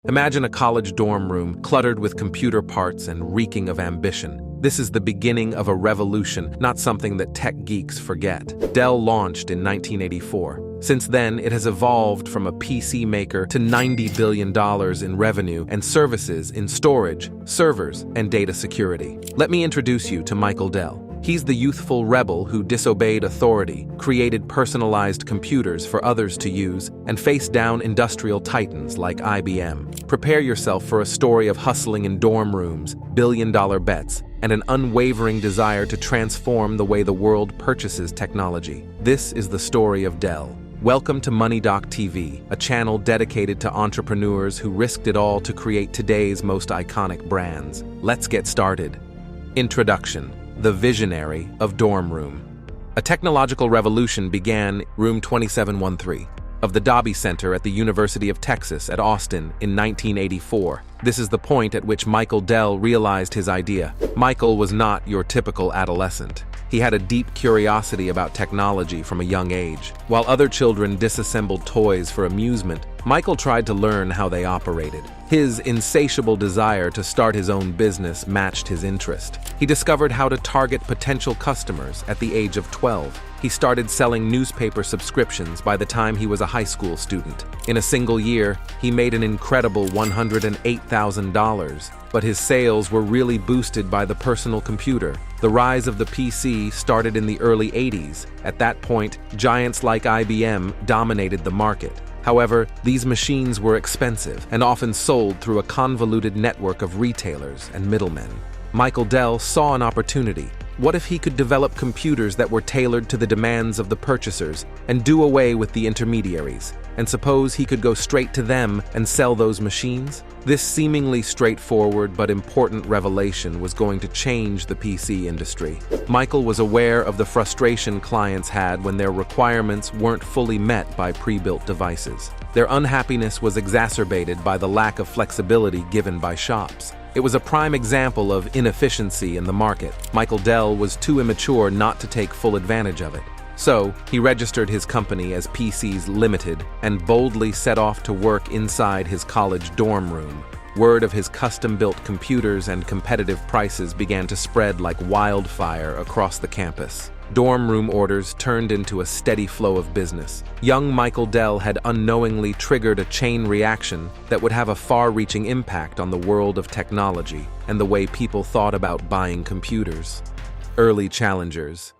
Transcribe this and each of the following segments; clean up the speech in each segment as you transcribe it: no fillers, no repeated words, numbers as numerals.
Imagine a college dorm room cluttered with computer parts and reeking of ambition. This is the beginning of a revolution, not something that tech geeks forget. Dell launched in 1984. Since then, it has evolved from a PC maker to $90 billion in revenue and services in storage, servers, and data security. Let me introduce you to Michael Dell. He's the youthful rebel who disobeyed authority, created personalized computers for others to use, and faced down industrial titans like IBM. Prepare yourself for a story of hustling in dorm rooms, billion-dollar bets, and an unwavering desire to transform the way the world purchases technology. This is the story of Dell. Welcome to MoneyDoc TV, a channel dedicated to entrepreneurs who risked it all to create today's most iconic brands. Let's get started. Introduction: the visionary of dorm room. A technological revolution began room 2713 of the Dobby Center at the University of Texas at Austin in 1984. This is the point at which Michael Dell realized his idea. Michael was not your typical adolescent. He had a deep curiosity about technology from a young age. While other children disassembled toys for amusement, Michael tried to learn how they operated. His insatiable desire to start his own business matched his interest. He discovered how to target potential customers at the age of 12. He started selling newspaper subscriptions by the time he was a high school student. In a single year, he made an incredible $108,000, but his sales were really boosted by the personal computer. The rise of the PC started in the early 80s. At that point, giants like IBM dominated the market. However, these machines were expensive and often sold through a convoluted network of retailers and middlemen. Michael Dell saw an opportunity. What if he could develop computers that were tailored to the demands of the purchasers and do away with the intermediaries? And suppose he could go straight to them and sell those machines? This seemingly straightforward but important revelation was going to change the PC industry. Michael was aware of the frustration clients had when their requirements weren't fully met by pre-built devices. Their unhappiness was exacerbated by the lack of flexibility given by shops. It was a prime example of inefficiency in the market. Michael Dell was too immature not to take full advantage of it. So, he registered his company as PCs Limited and boldly set off to work inside his college dorm room. Word of his custom-built computers and competitive prices began to spread like wildfire across the campus. Dorm room orders turned into a steady flow of business. Young Michael Dell had unknowingly triggered a chain reaction that would have a far-reaching impact on the world of technology and the way people thought about buying computers. Early challengers.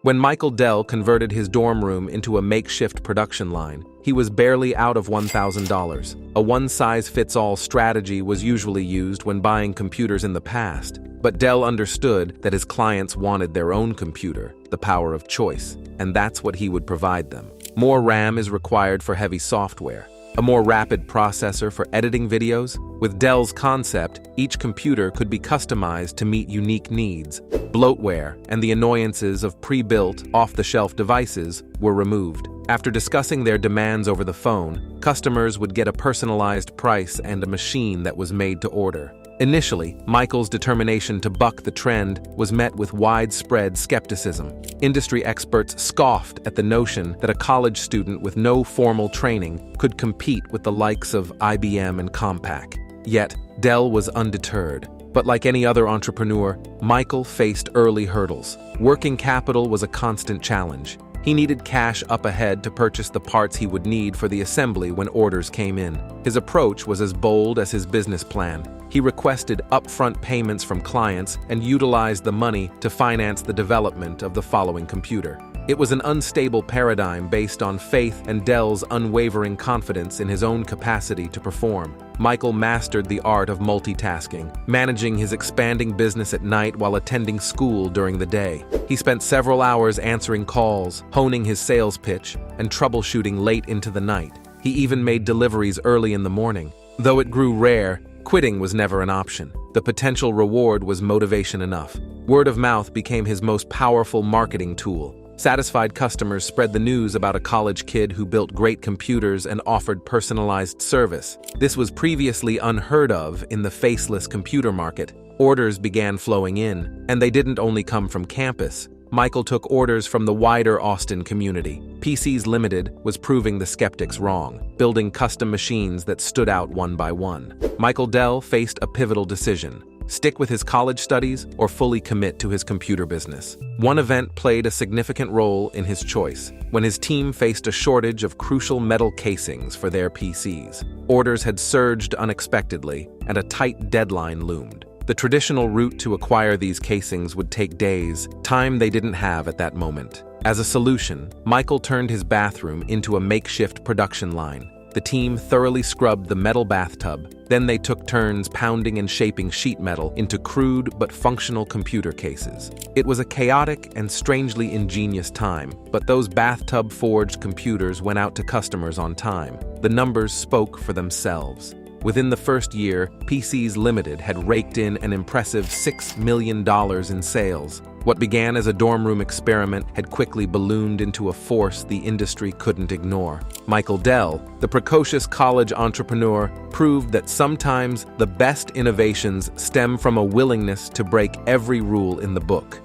When Michael Dell converted his dorm room into a makeshift production line, he was barely out of $1,000. A one-size-fits-all strategy was usually used when buying computers in the past, but Dell understood that his clients wanted their own computer, the power of choice, and that's what he would provide them. More RAM is required for heavy software, a more rapid processor for editing videos. With Dell's concept, each computer could be customized to meet unique needs. Bloatware and the annoyances of pre-built, off-the-shelf devices were removed. After discussing their demands over the phone, customers would get a personalized price and a machine that was made to order. Initially, Michael's determination to buck the trend was met with widespread skepticism. Industry experts scoffed at the notion that a college student with no formal training could compete with the likes of IBM and Compaq. Yet, Dell was undeterred. But like any other entrepreneur, Michael faced early hurdles. Working capital was a constant challenge. He needed cash up ahead to purchase the parts he would need for the assembly when orders came in. His approach was as bold as his business plan. He requested upfront payments from clients and utilized the money to finance the development of the following computer. It was an unstable paradigm based on faith and Dell's unwavering confidence in his own capacity to perform. Michael mastered the art of multitasking, managing his expanding business at night while attending school during the day. He spent several hours answering calls, honing his sales pitch, and troubleshooting late into the night. He even made deliveries early in the morning. Though it grew rare, quitting was never an option. The potential reward was motivation enough. Word of mouth became his most powerful marketing tool. Satisfied customers spread the news about a college kid who built great computers and offered personalized service. This was previously unheard of in the faceless computer market. Orders began flowing in, and they didn't only come from campus. Michael took orders from the wider Austin community. PCs Limited was proving the skeptics wrong, building custom machines that stood out one by one. Michael Dell faced a pivotal decision: stick with his college studies or fully commit to his computer business. One event played a significant role in his choice, when his team faced a shortage of crucial metal casings for their PCs. Orders had surged unexpectedly, and a tight deadline loomed. The traditional route to acquire these casings would take days, time they didn't have at that moment. As a solution, Michael turned his bathroom into a makeshift production line. The team thoroughly scrubbed the metal bathtub, then they took turns pounding and shaping sheet metal into crude but functional computer cases. It was a chaotic and strangely ingenious time, but those bathtub-forged computers went out to customers on time. The numbers spoke for themselves. Within the first year, PCs Limited had raked in an impressive $6 million in sales. What began as a dorm room experiment had quickly ballooned into a force the industry couldn't ignore. Michael Dell, the precocious college entrepreneur, proved that sometimes the best innovations stem from a willingness to break every rule in the book.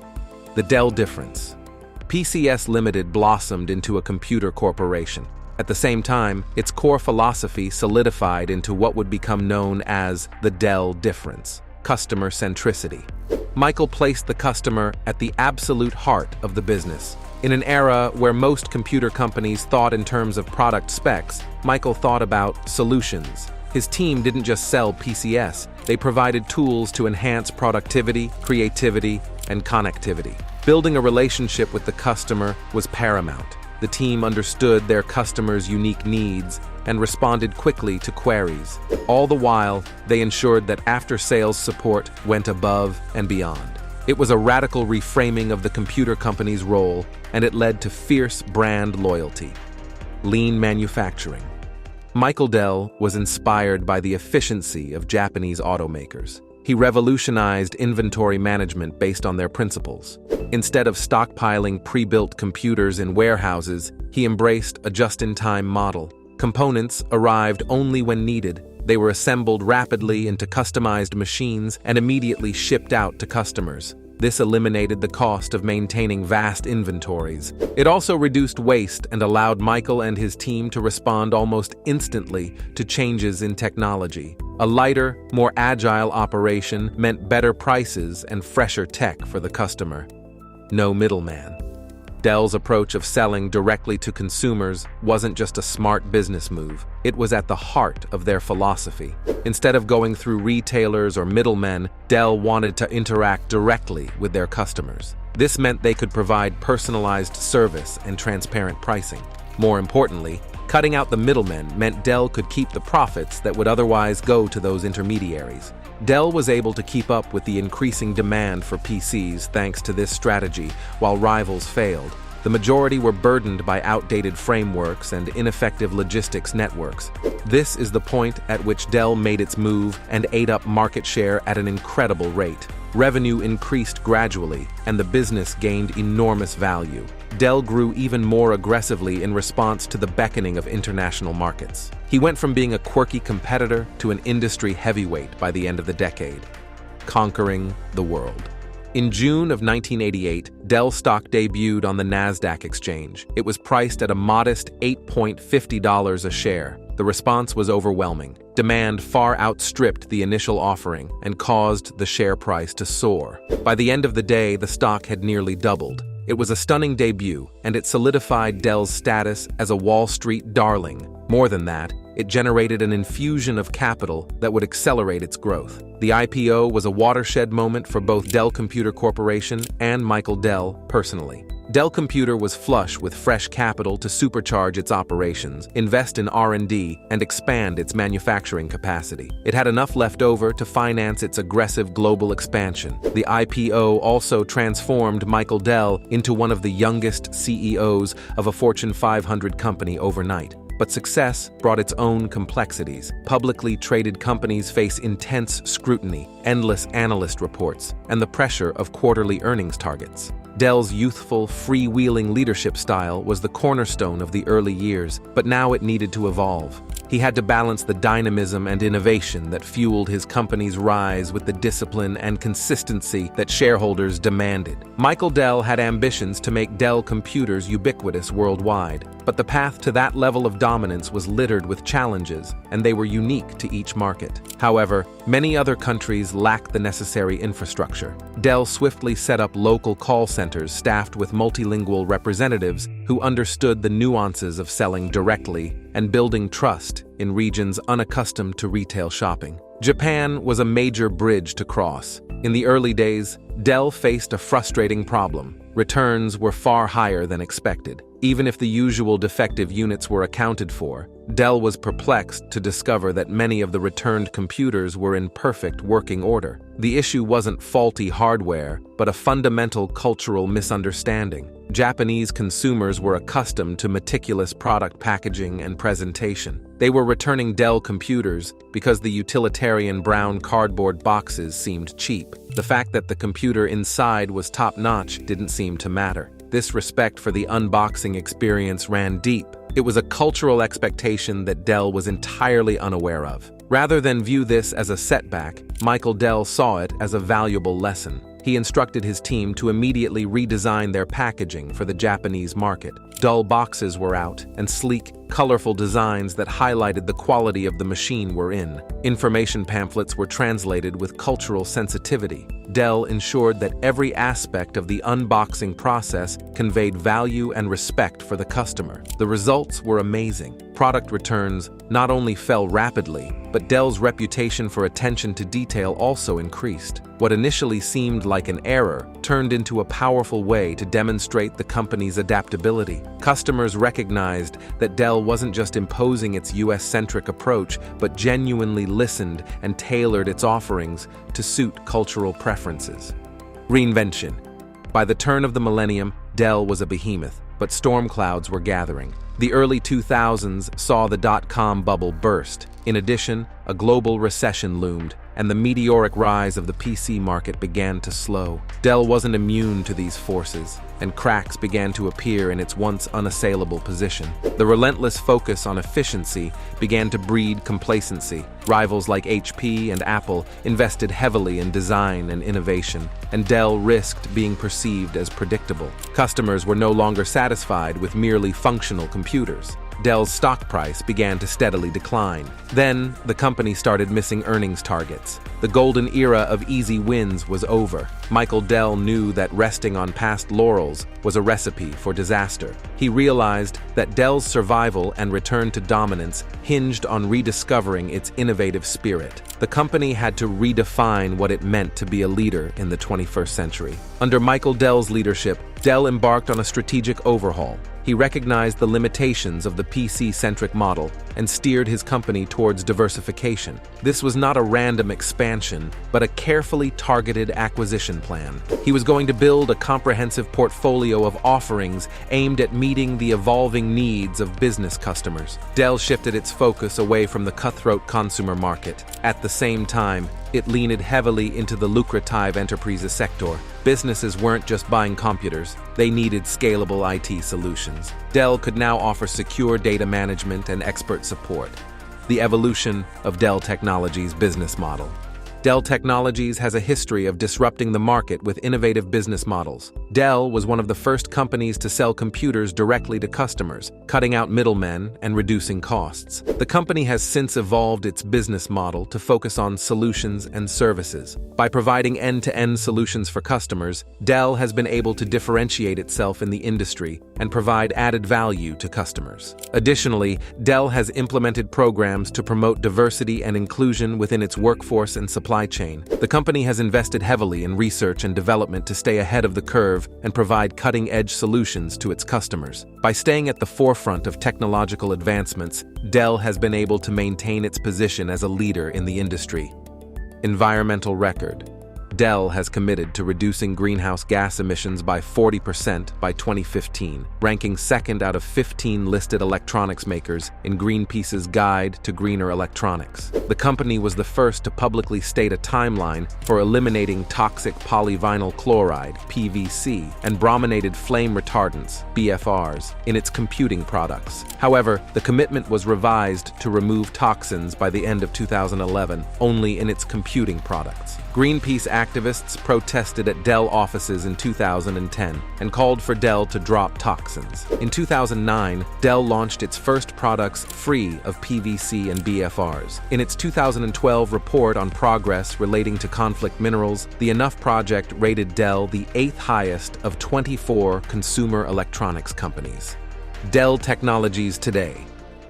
The Dell difference. PCS Limited blossomed into a computer corporation. At the same time, its core philosophy solidified into what would become known as the Dell difference: customer-centricity. Michael placed the customer at the absolute heart of the business. In an era where most computer companies thought in terms of product specs, Michael thought about solutions. His team didn't just sell PCS, they provided tools to enhance productivity, creativity, and connectivity. Building a relationship with the customer was paramount. The team understood their customers' unique needs and responded quickly to queries. All the while, they ensured that after-sales support went above and beyond. It was a radical reframing of the computer company's role, and it led to fierce brand loyalty. Lean manufacturing. Michael Dell was inspired by the efficiency of Japanese automakers. He revolutionized inventory management based on their principles. Instead of stockpiling pre-built computers in warehouses, he embraced a just-in-time model. Components arrived only when needed. They were assembled rapidly into customized machines and immediately shipped out to customers. This eliminated the cost of maintaining vast inventories. It also reduced waste and allowed Michael and his team to respond almost instantly to changes in technology. A lighter, more agile operation meant better prices and fresher tech for the customer. No middleman. Dell's approach of selling directly to consumers wasn't just a smart business move, it was at the heart of their philosophy. Instead of going through retailers or middlemen, Dell wanted to interact directly with their customers. This meant they could provide personalized service and transparent pricing. More importantly, cutting out the middlemen meant Dell could keep the profits that would otherwise go to those intermediaries. Dell was able to keep up with the increasing demand for PCs thanks to this strategy, while rivals failed. The majority were burdened by outdated frameworks and ineffective logistics networks. This is the point at which Dell made its move and ate up market share at an incredible rate. Revenue increased gradually, and the business gained enormous value. Dell grew even more aggressively in response to the beckoning of international markets. He went from being a quirky competitor to an industry heavyweight by the end of the decade, conquering the world. In June of 1988, Dell stock debuted on the NASDAQ exchange. It was priced at a modest $8.50 a share. The response was overwhelming. Demand far outstripped the initial offering and caused the share price to soar. By the end of the day, the stock had nearly doubled. It was a stunning debut, and it solidified Dell's status as a Wall Street darling. More than that, it generated an infusion of capital that would accelerate its growth. The IPO was a watershed moment for both Dell Computer Corporation and Michael Dell personally. Dell Computer was flush with fresh capital to supercharge its operations, invest in R&D, and expand its manufacturing capacity. It had enough left over to finance its aggressive global expansion. The IPO also transformed Michael Dell into one of the youngest CEOs of a Fortune 500 company overnight. But success brought its own complexities. Publicly traded companies face intense scrutiny, endless analyst reports, and the pressure of quarterly earnings targets. Dell's youthful, freewheeling leadership style was the cornerstone of the early years, but now it needed to evolve. He had to balance the dynamism and innovation that fueled his company's rise with the discipline and consistency that shareholders demanded. Michael Dell had ambitions to make Dell computers ubiquitous worldwide, but the path to that level of dominance was littered with challenges, and they were unique to each market. However, many other countries lacked the necessary infrastructure. Dell swiftly set up local call centers staffed with multilingual representatives who understood the nuances of selling directly and building trust in regions unaccustomed to retail shopping. Japan was a major bridge to cross. In the early days, Dell faced a frustrating problem. Returns were far higher than expected. Even if the usual defective units were accounted for, Dell was perplexed to discover that many of the returned computers were in perfect working order. The issue wasn't faulty hardware, but a fundamental cultural misunderstanding. Japanese consumers were accustomed to meticulous product packaging and presentation. They were returning Dell computers because the utilitarian brown cardboard boxes seemed cheap. The fact that the computer inside was top-notch didn't seem to matter. This respect for the unboxing experience ran deep. It was a cultural expectation that Dell was entirely unaware of. Rather than view this as a setback, Michael Dell saw it as a valuable lesson. He instructed his team to immediately redesign their packaging for the Japanese market. Dull boxes were out, and sleek, colorful designs that highlighted the quality of the machine were in. Information pamphlets were translated with cultural sensitivity. Dell ensured that every aspect of the unboxing process conveyed value and respect for the customer. The results were amazing. Product returns not only fell rapidly, but Dell's reputation for attention to detail also increased. What initially seemed like an error turned into a powerful way to demonstrate the company's adaptability. Customers recognized that Dell wasn't just imposing its US-centric approach, but genuinely listened and tailored its offerings to suit cultural preferences. Reinvention. By the turn of the millennium, Dell was a behemoth, but storm clouds were gathering. The early 2000s saw the dot-com bubble burst. In addition, a global recession loomed, and the meteoric rise of the PC market began to slow. Dell wasn't immune to these forces, and cracks began to appear in its once unassailable position. The relentless focus on efficiency began to breed complacency. Rivals like HP and Apple invested heavily in design and innovation, and Dell risked being perceived as predictable. Customers were no longer satisfied with merely functional computers. Dell's stock price began to steadily decline. Then, the company started missing earnings targets. The golden era of easy wins was over. Michael Dell knew that resting on past laurels was a recipe for disaster. He realized that Dell's survival and return to dominance hinged on rediscovering its innovative spirit. The company had to redefine what it meant to be a leader in the 21st century. Under Michael Dell's leadership, Dell embarked on a strategic overhaul. He recognized the limitations of the PC-centric model and steered his company towards diversification. This was not a random expansion, but a carefully targeted acquisition plan. He was going to build a comprehensive portfolio of offerings aimed at meeting the evolving needs of business customers. Dell shifted its focus away from the cutthroat consumer market. At the same time, it leaned heavily into the lucrative enterprise sector. Businesses weren't just buying computers, they needed scalable IT solutions. Dell could now offer secure data management and expert support. The evolution of Dell Technologies' business model. Dell Technologies has a history of disrupting the market with innovative business models. Dell was one of the first companies to sell computers directly to customers, cutting out middlemen and reducing costs. The company has since evolved its business model to focus on solutions and services. By providing end-to-end solutions for customers, Dell has been able to differentiate itself in the industry and provide added value to customers. Additionally, Dell has implemented programs to promote diversity and inclusion within its workforce and supply chain. The company has invested heavily in research and development to stay ahead of the curve and provide cutting-edge solutions to its customers. By staying at the forefront of technological advancements, Dell has been able to maintain its position as a leader in the industry. Environmental record. Dell has committed to reducing greenhouse gas emissions by 40% by 2015, ranking second out of 15 listed electronics makers in Greenpeace's Guide to Greener Electronics. The company was the first to publicly state a timeline for eliminating toxic polyvinyl chloride, PVC, and brominated flame retardants, BFRs, in its computing products. However, the commitment was revised to remove toxins by the end of 2011, only in its computing products. Greenpeace activists protested at Dell offices in 2010 and called for Dell to drop toxins. In 2009, Dell launched its first products free of PVC and BFRs. In its 2012 report on progress relating to conflict minerals, the Enough Project rated Dell the 8th highest of 24 consumer electronics companies. Dell Technologies today.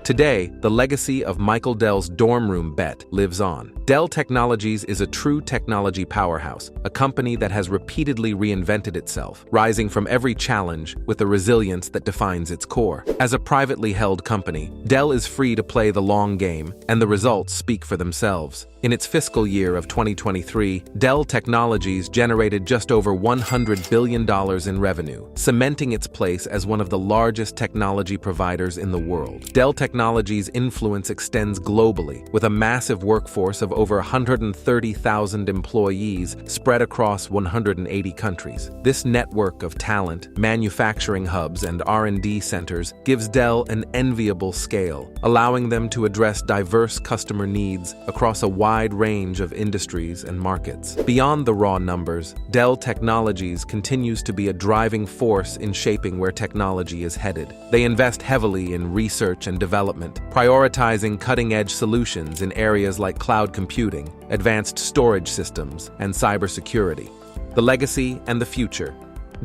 Today, the legacy of Michael Dell's dorm room bet lives on. Dell Technologies is a true technology powerhouse, a company that has repeatedly reinvented itself, rising from every challenge with the resilience that defines its core. As a privately held company, Dell is free to play the long game, and the results speak for themselves. In its fiscal year of 2023, Dell Technologies generated just over $100 billion in revenue, cementing its place as one of the largest technology providers in the world. Dell Technologies' influence extends globally, with a massive workforce of over 130,000 employees spread across 180 countries. This network of talent, manufacturing hubs, and R&D centers gives Dell an enviable scale, allowing them to address diverse customer needs across a wide range of industries and markets. Beyond the raw numbers, Dell Technologies continues to be a driving force in shaping where technology is headed. They invest heavily in research and development, prioritizing cutting-edge solutions in areas like cloud computing, advanced storage systems, and cybersecurity. The legacy and the future.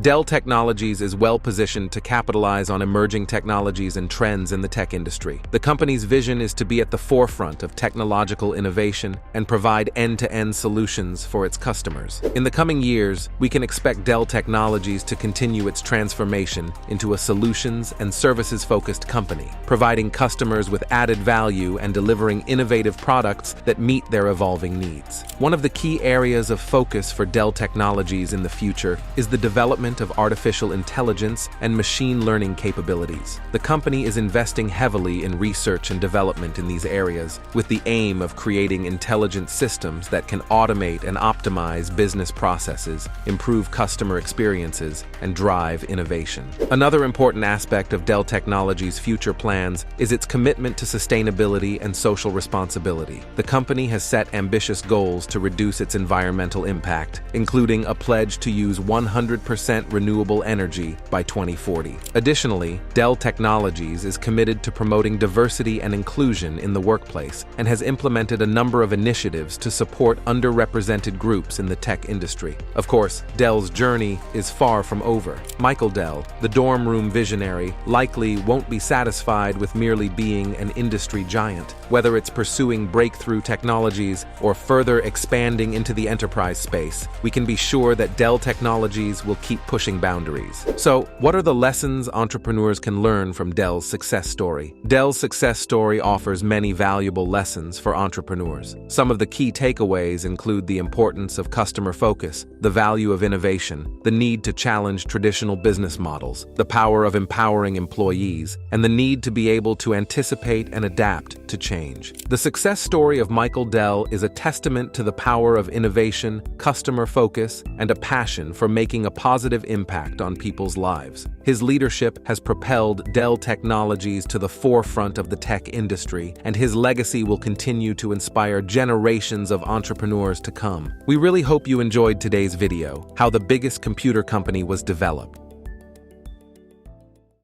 Dell Technologies is well-positioned to capitalize on emerging technologies and trends in the tech industry. The company's vision is to be at the forefront of technological innovation and provide end-to-end solutions for its customers. In the coming years, we can expect Dell Technologies to continue its transformation into a solutions and services-focused company, providing customers with added value and delivering innovative products that meet their evolving needs. One of the key areas of focus for Dell Technologies in the future is the development of artificial intelligence and machine learning capabilities. The company is investing heavily in research and development in these areas, with the aim of creating intelligent systems that can automate and optimize business processes, improve customer experiences, and drive innovation. Another important aspect of Dell Technologies' future plans is its commitment to sustainability and social responsibility. The company has set ambitious goals to reduce its environmental impact, including a pledge to use 100% renewable energy by 2040. Additionally, Dell Technologies is committed to promoting diversity and inclusion in the workplace and has implemented a number of initiatives to support underrepresented groups in the tech industry. Of course, Dell's journey is far from over. Michael Dell, the dorm room visionary, likely won't be satisfied with merely being an industry giant. Whether it's pursuing breakthrough technologies or further expanding into the enterprise space, we can be sure that Dell Technologies will keep pushing boundaries. So, what are the lessons entrepreneurs can learn from Dell's success story? Dell's success story offers many valuable lessons for entrepreneurs. Some of the key takeaways include the importance of customer focus, the value of innovation, the need to challenge traditional business models, the power of empowering employees, and the need to be able to anticipate and adapt to change. The success story of Michael Dell is a testament to the power of innovation, customer focus, and a passion for making a positive impact on people's lives. His leadership has propelled Dell Technologies to the forefront of the tech industry, and his legacy will continue to inspire generations of entrepreneurs to come. We really hope you enjoyed today's video, how the biggest computer company was developed.